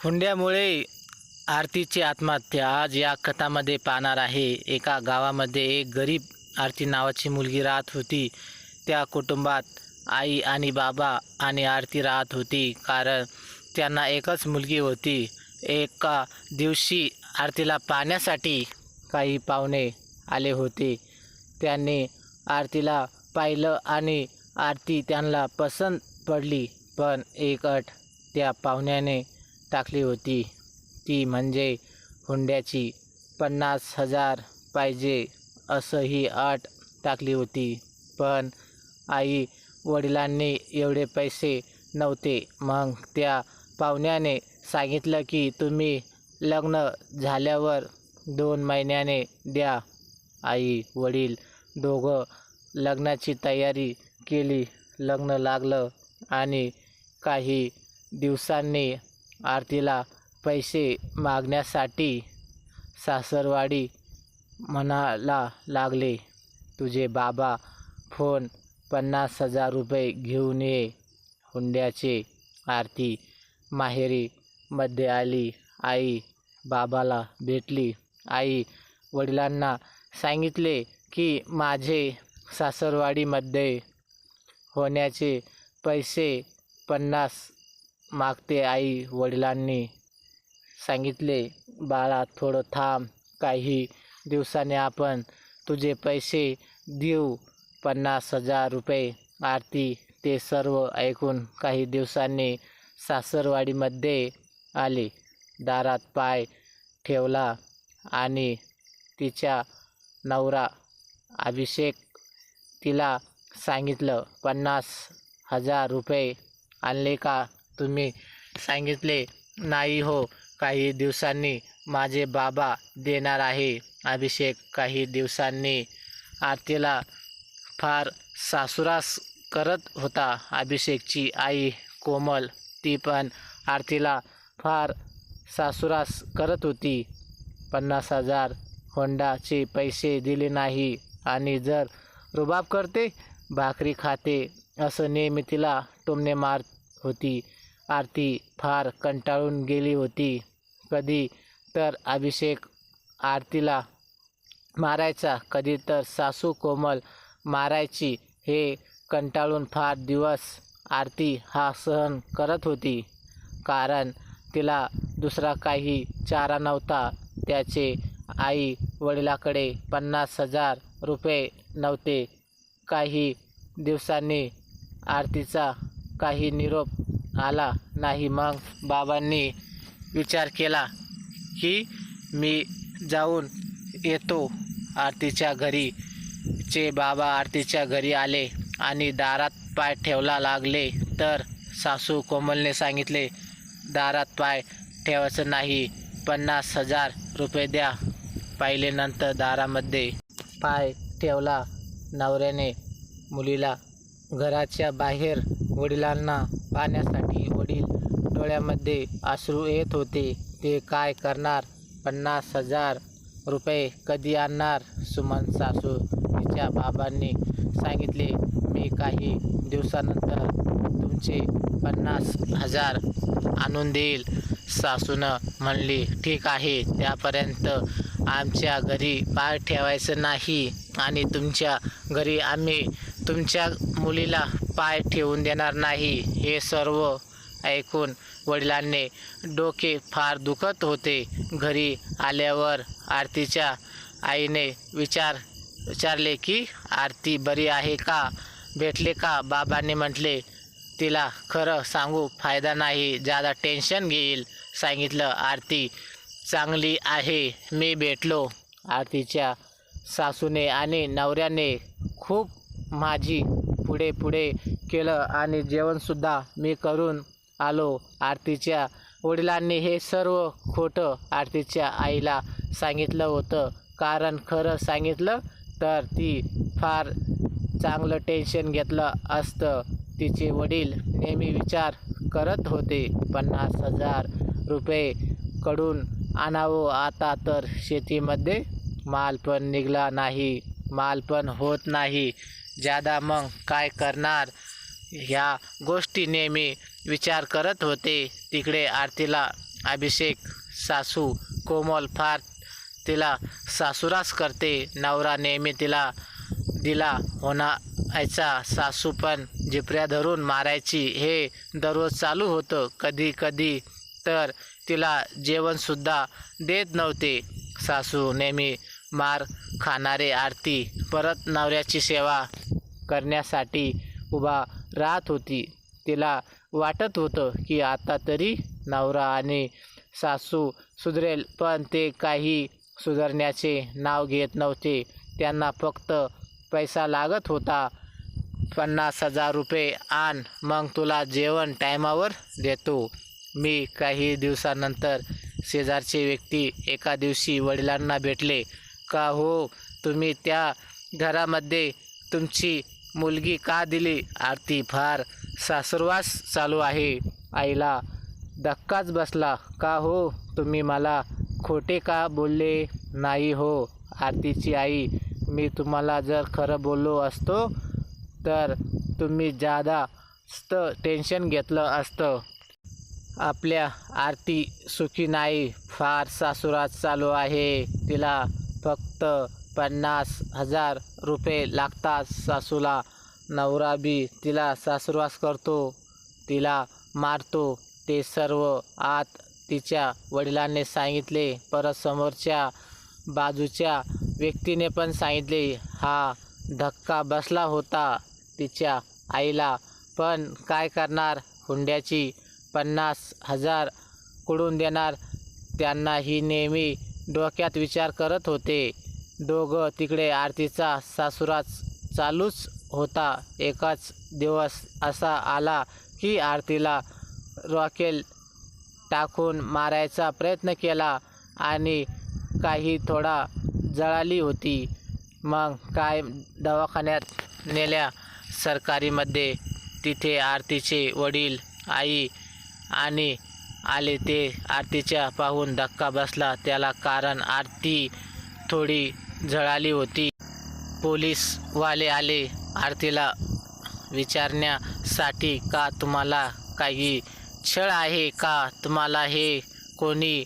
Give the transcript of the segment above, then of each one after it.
हुंड्यामुळे आरतीची आत्महत्या आज या कथामध्ये पाहणार आहे. एका गावामध्ये एक गरीब आरती नावाची मुलगी राहत होती. त्या कुटुंबात आई आणि बाबा आणि आरती राहत होती, कारण त्यांना एकच मुलगी होती. एका दिवशी आरतीला पाहण्यासाठी काही पाहुणे आले होते. त्यांनी आरतीला पाहिलं आणि आरती त्यांना पसंत पडली. पण एक अट त्या पाहुण्याने टाकली होती, ती म्हणजे हुंड्याची 50,000 पाहिजे असं ही अट टाकली होती. पण आई वडिलांनी एवढे पैसे नव्हते. मग त्या पाहुण्याने सांगितलं की तुम्ही लग्न झाल्यावर 2 महिन्याने द्या. आई वडील दोघं लग्नाची तयारी केली. लग्न लागलं आणि काही दिवसांनी आरतीला पैसे मागण्यासाठी सासरवाडी म्हणायला लागले, तुझे बाबा फोन 50,000 रुपये घेऊन ये हुंड्याचे. आरती माहेरी मध्ये आली. आई बाबाला भेटली. आई वडिलांना सांगितले की माझे सासरवाडीमध्ये होण्याचे पैसे 50 मागते. आई वडिलांनी सांगितले, बाळा थोडं थांब, काही दिवसाने आपण तुझे पैसे देऊ, 50,000 रुपये. आरती ते सर्व ऐकून काही दिवसांनी सासरवाडीमध्ये आले. दारात पाय ठेवला आणि तिचा नवरा अभिषेक तिला सांगितलं, 50,000 रुपये आणले का? तुम्ही सांगितले नाही हो, काही दिवसांनी माझे बाबा देणार आहे. अभिषेक काही दिवसांनी आरतीला फार सासुरास करत होता. अभिषेकची आई कोमल, ती पण आरतीला फार सासुरास करत होती. 50,000 हुंड्याचे पैसे दिले नाही आणि जर रुबाब करते, भाकरी खाते असं नेहमी तिला टोमणे मारत होती. आरती फार कंटाळून गेली होती. कधी तर अभिषेक आरतीला मारायचा, कधी तर सासू कोमल मारायची. हे कंटाळून फार दिवस आरती हा सहन करत होती, कारण तिला दुसरा काही चारा नव्हता. त्याचे आई वडिलाकडे 50,000 रुपये नव्हते. काही दिवसांनी आरतीचा काही निरोप आला नाही. मग बाबांनी विचार केला की मी जाऊन येतो आरतीच्या घरी. चे बाबा आरतीच्या घरी आले आणि दारात पाय ठेवला लागले. तर सासू कोमलने सांगितले, दारात पाय ठेवायचं नाही, 50,000 रुपये द्या. पाहिल्यानंतर दारामध्ये पाय ठेवला नवऱ्याने मुलीला. घराच्या बाहेर वडिलांना पाहण्यासाठी वडील डोळ्यामध्ये अश्रू येत होते. ते काय करणार? 50,000 रुपये कधी आणणार? सुमन सासू तिच्या बाबांनी सांगितले, मी काही दिवसानंतर तुमचे 50,000 आणून देईल. सासूनं म्हणली, ठीक आहे, त्यापर्यंत आमच्या घरी पाय ठेवायचं नाही आणि तुमच्या घरी आम्ही तुमच्या मुलीला पाय ठेवून देणार नाही. हे सर्व ऐकून वडिलांचे डोके फार दुखत होते. घरी आल्यावर आरतीच्या आईने विचारले की आरती बरी आहे का, भेटले का? बाबांनी म्हटले, तिला खरं सांगू फायदा नाही, जादा टेन्शन घेईल. सांगितलं, आरती चांगली आहे, मी भेटलो. आरतीच्या सासूने आणि नवऱ्याने खूप माझी पुढे केलं आणि जेवणसुद्धा मी करून आलो. आरतीच्या वडिलांनी हे सर्व खोटं आरतीच्या आईला सांगितलं होतं, कारण खरं सांगितलं तर ती फार चांगलं टेन्शन घेतलं असतं. तिचे वडील नेहमी विचार करत होते, 50,000 रुपये कडून आणावं. आता तर शेतीमध्ये माल पण निघाला नाही, माल पण होत नाही जादा, मग काय करणार? ह्या गोष्टी नेहमी विचार करत होते. तिकडे आरतीला अभिषेक सासू कोमल फार तिला सासुरास करते. नवरा नेहमी तिला दिला होण्याचा, सासू पण झिपऱ्या धरून मारायची. हे दररोज चालू होतं. कधी कधी तर तिला जेवणसुद्धा देत नव्हते. सासू नेहमी मार खाणारे आरती परत नवऱ्याची सेवा करण्यासाठी उभा राहत होती. तिला वाटत होतं की आता तरी नवरा आणि सासू सुधरेल, पण ते काही सुधारण्याचे नाव घेत नव्हते. त्यांना फक्त पैसा लागत होता. 50,000 रुपये आण, मग तुला जेवण टायमावर देतो. मी काही दिवसानंतर शेजारचे व्यक्ती एका दिवशी वडिलांना भेटले. का हो, तुम्ही त्या घरामध्ये तुमची मुलगी का दिली? आरती फार सासुरवास चालू आहे. आईला धक्काच बसला. का हो, तुम्ही मला खोटे का बोलले? नाही हो आरतीची आई, मी तुम्हाला जर खरं बोललो असतो तर तुम्ही जास्त टेन्शन घेतलं असतं. आपल्या आरती सुखी नाही, फार सासुरात चालू आहे. तिला फक्त 50,000 रुपये लागतात. सासूला नवरा बी तिला सासुरवास करतो, तिला मारतो. ते सर्व आत तिच्या वडिलांनी सांगितले. परत समोरच्या बाजूच्या व्यक्तीने पण सांगितले. हा धक्का बसला होता तिच्या आईला. पण काय करणार? हुंड्याची 50,000 कुठून देणार? त्यांना ही नेहमी डोक्यात विचार करत होते. दोघं तिकडे आरतीचा सासुरात चालूच होता. एकाच दिवस असा आला की आरतीला रॉकेल टाकून मारायचा प्रयत्न केला आणि काही थोडा जळाली होती. मग काय दवाखान्यात नेल्या सरकारीमध्ये. तिथे आरतीचे वडील आई आणि आले. ते आरतीच्या पाहून धक्का बसला त्याला, कारण आरती थोडी जळाली होती. पोलीसवाले आले आरतीला विचारण्यासाठी. का तुम्हाला काही छळ आहे का? तुम्हाला हे कोणी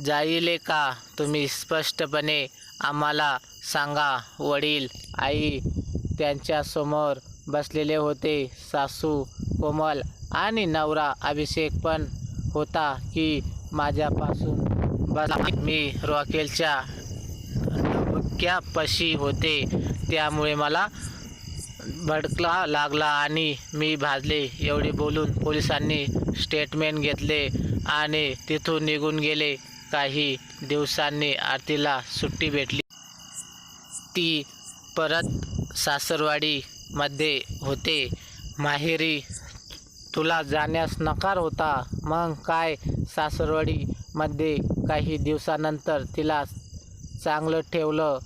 जाळले का? तुम्ही स्पष्टपणे आम्हाला सांगा. वडील आई त्यांच्यासमोर बसलेले होते. सासू कोमल आणि नवरा अभिषेक पण होता. की माझ्यापासून बसा, मी रॉकेलच्या डबक्यापाशी होते, त्यामुळे मला भडका लागला आणि मी भाजले. एवढे बोलून पोलिसांनी स्टेटमेंट घेतले आणि तिथून निघून गेले. काही दिवसांनी आरतीला सुट्टी भेटली. ती परत सासरवाडीमध्ये होते. माहेरी तुला जाण्यास नकार होता. मग काय? सासरवाडीमध्ये काही दिवसानंतर तिला चांगलं ठेवलं,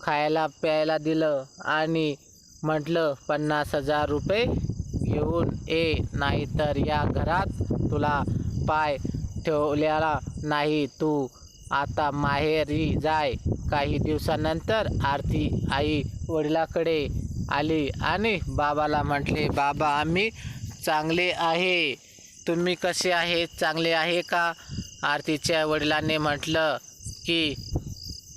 खायला प्यायला दिलं आणि म्हटलं 50,000 रुपये घेऊन ये, नाहीतर या घरात तुला पाय ठेवलेला नाही. तू आता माहेरी जाय. काही दिवसानंतर आरती आई वडिलाकडे आली आणि बाबाला म्हटले, बाबा आम्ही चांगले आहे, तुम्ही कसे आहे? चांगले आहे का? आरतीच्या वडिलांनी म्हटलं की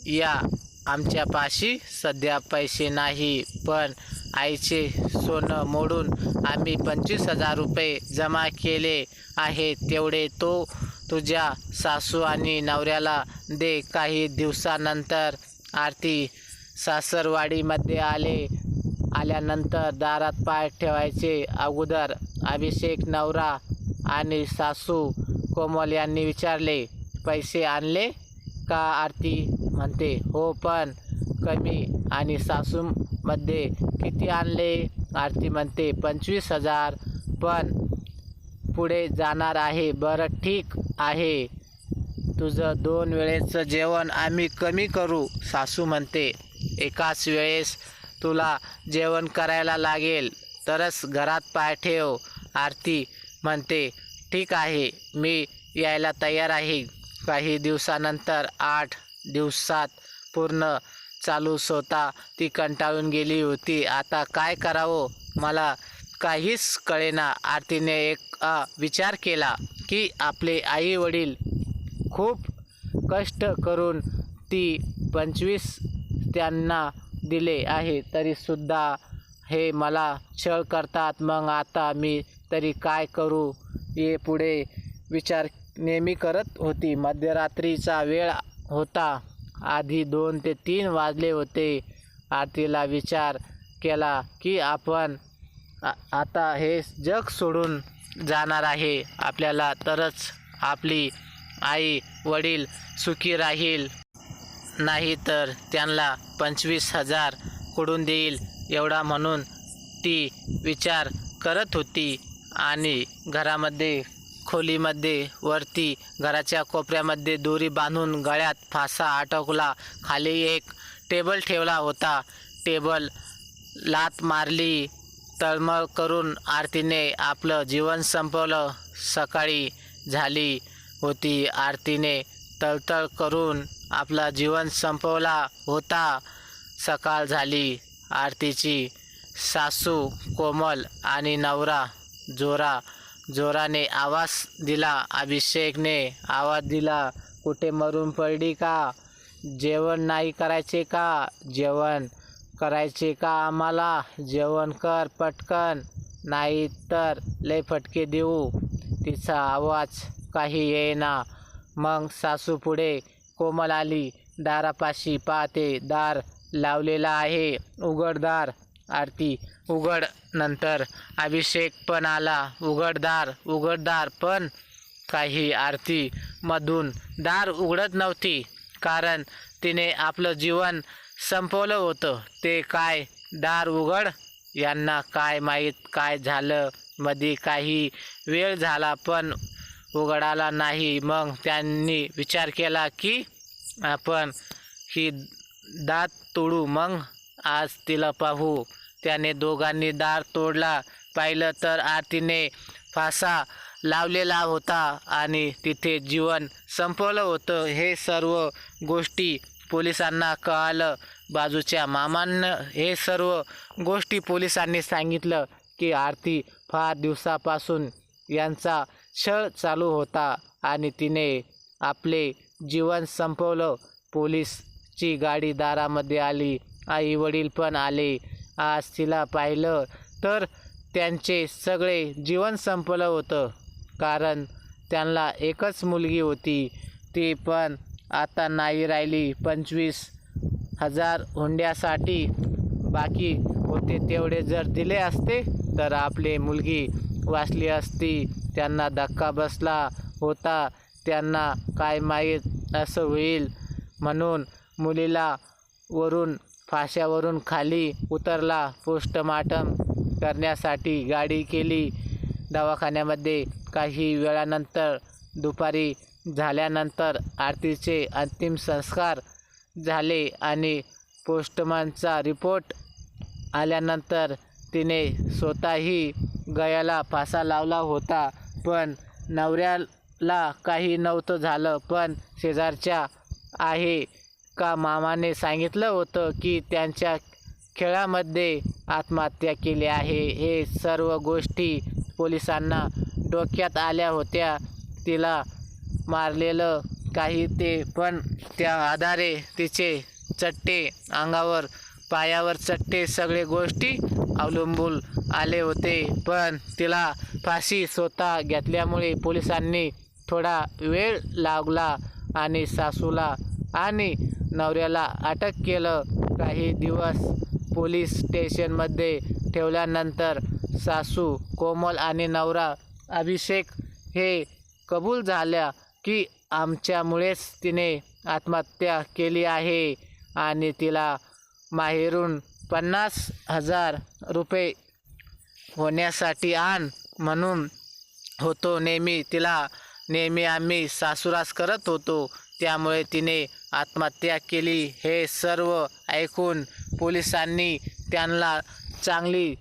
या आमच्यापाशी सध्या पैसे नाही, पण आईचे सोनं मोडून आम्ही 25,000 रुपये जमा केले आहे, तेवढे तो तुझ्या सासू आणि नवऱ्याला दे. काही दिवसानंतर आरती सासरवाडीमध्ये आल्यानंतर दारात पाय ठेवायचे अगोदर अभिषेक नवरा आणि सासू कोमल यांनी विचारले, पैसे आणले का? आरती म्हणते, हो, पण कमी. आणि सासूमध्ये किती आणले? आरती म्हणते 25,000, पण पुढे जाणार आहे. बरं ठीक आहे, तुझं 2 वेळेचं जेवण आम्ही कमी करू. सासू म्हणते, एकाच वेळेस तुला जेवण करायला लागेल तरच घरात पाय ठेव. आरती म्हणते, ठीक आहे, मी यायला तयार आहे. काही दिवसानंतर 8 दिवसात पूर्ण चालू होता. ती कंटाळून गेली होती. आता काय करावं मला काहीच कळेना. आरतीने एक विचार केला की की आपले आई वडील खूप कष्ट करून ती 25 त्यांना दिले आहे, तरीसुद्धा हे मला छळ करतात. मग आता मी तरी काय करू, हे पुढे विचार नेहमी करत होती. मध्यरात्रीचा वेळ होता. आधी 2 ते 3 वाजले होते. आरतीला विचार केला की आपण आता हे जग सोडून जाणार आहे. आपल्याला तरच आपली आई वडील सुखी राहील, नाही तर त्यांना 25,000 कुठून देईल एवढा म्हणून ती विचार करत होती. आणि घरामध्ये खोलीमध्ये वरती घराच्या कोपऱ्यामध्ये दोरी बांधून गळ्यात फासा अटकला. खाली एक टेबल ठेवला होता. टेबल लाथ मारली. तळमळ करून आरतीने आपलं जीवन संपवलं. सकाळी झाली होती. आरतीने तळतळ करून आपला जीवन संपवला होता. सकाळ झाली. आरतीची सासू कोमल आणि नवरा जोराने आवाज दिला. अभिषेकने आवाज दिला, कुठे मरून पडली का? जेवण नाही करायचे का? जेवण करायचे का आम्हाला? जेवण कर पटकन, नाही तर लय फटके देऊ. तिचा आवाज काही येईना. मग सासू पुढे. कोमल आली. दारापाशी पाहते. दार लावलेला आहे. उघड दार. आरती उघड. नंतर अभिषेक पण आला. उघड दार. पण काही आरती मधून दार उघडत नव्हती, कारण तिने आपलं जीवन संपवलं होतं. ते काय दार उघड? यांना काय माहीत काय झालं. मध्ये काही वेळ झाला पण उघडाला नाही. मग त्यांनी विचार केला की आपण ही दात तोडू, मग आज तिला पाहू. त्याने दोघांनी दार तोडला. पाहिलं तर आरतीने फासा लावलेला होता आणि तिथे जीवन संपवलं होतं. हे सर्व गोष्टी पोलिसांना कळालं. बाजूच्या मामांना हे सर्व गोष्टी पोलिसांनी सांगितलं की आरती फार दिवसापासून यांचा छळ चालू होता आणि तिने आपले जीवन संपवलं. पोलीसची गाडी दारामध्ये आली. आई वडील पण आले. आज तिला पाहिलं तर त्यांचे सगळे जीवन संपलं होतं, कारण त्यांना एकच मुलगी होती. ती पण आता नाही राहिली. 25,000 हुंड्यासाठी बाकी होते तेवढे जर दिले असते तर आपली मुलगी वाचली असती. त्यांना धक्का बसला होता. त्यांना काय माहीत असं होईल म्हणून मुलीला वरून फाश्यावरून खाली उतरला. पोस्टमार्टम करण्यासाठी गाडी केली. दवाखान्यामध्ये काही वेळानंतर दुपारी झाल्यानंतर आरतीचे अंतिम संस्कार झाले आणि पोस्टमनचा रिपोर्ट आल्यानंतर तिने स्वतःही गळ्याला फासा लावला होता. पण नवऱ्याला काही नव्हतं झालं. पण शेजारच्या आहे का मामाने सांगितलं होतं की त्यांच्या खेळामध्ये आत्महत्या केली आहे. हे सर्व गोष्टी पोलिसांना डोक्यात आल्या होत्या. तिला मारलेलं काही ते, पण त्या आधारे तिचे चट्टे अंगावर पायावर चट्टे सगळे गोष्टी अवलंबून आले होते. पण तिला फाशी स्वतः घेतल्यामुळे पोलिसांनी थोडा वेळ लागला आणि सासूला आणि नवऱ्याला अटक केलं. काही दिवस पोलीस स्टेशनमध्ये ठेवल्यानंतर सासू कोमल आणि नवरा अभिषेक हे कबूल झाल्या की आमच्यामुळेच तिने आत्महत्या केली आहे आणि तिला माहेरून 50,000 रुपये होण्यासाठी आण म्हणून होतो. नेहमी आम्ही सासूरास करत होतो, त्यामुळे तिने आत्महत्या केली. हे सर्व ऐकून पोलिसांनी त्यांना चांगली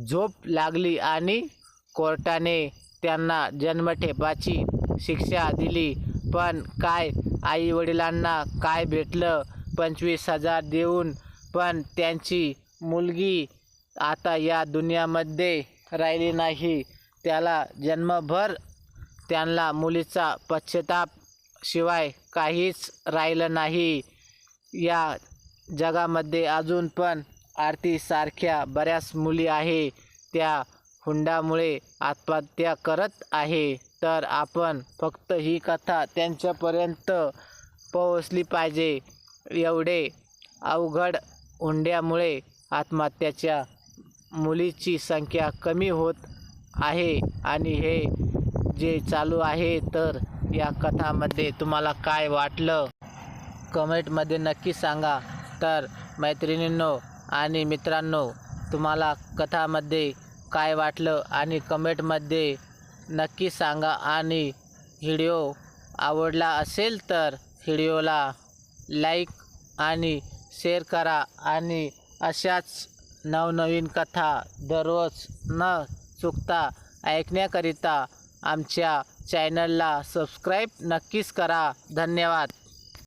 झोप लागली आणि कोर्टाने त्यांना जन्मठेपाची शिक्षा दिली. पण काय आई वडिलांना काय भेटलं? 25,000 देऊन. पण त्यांची मुलगी आता या दुनियामध्ये राहिली नाही. त्याला जन्मभर त्यांना मुलीचा पश्चाताप शिवाय काहीच राहिलं नाही. या जगामध्ये अजून पण आरतीसारख्या बऱ्याच मुली आहे, त्या हुंड्यामुळे आत्महत्या करत आहे. तर आपण फक्त ही कथा त्यांच्यापर्यंत पोहोचली पाहिजे. एवढे अवघड हुंड्यामुळे आत्महत्याच्या मुलीची संख्या कमी होत आहे आणि हे जे चालू आहे. तर या कथामध्ये तुम्हाला काय वाटलं कमेंटमध्ये नक्की सांगा. तर मैत्रिणींनो आणि मित्रांनो, तुम्हाला कथामध्ये काय वाटलं आणि कमेंटमध्ये नक्की सांगा. आणि व्हिडिओ आवडला असेल तर व्हिडिओला लाईक आणि शेअर करा. आणि अशाच नवनवीन कथा दररोज न चुकता ऐकण्याकरिता आमच्या चॅनलला सबस्क्राईब नक्कीच करा. धन्यवाद.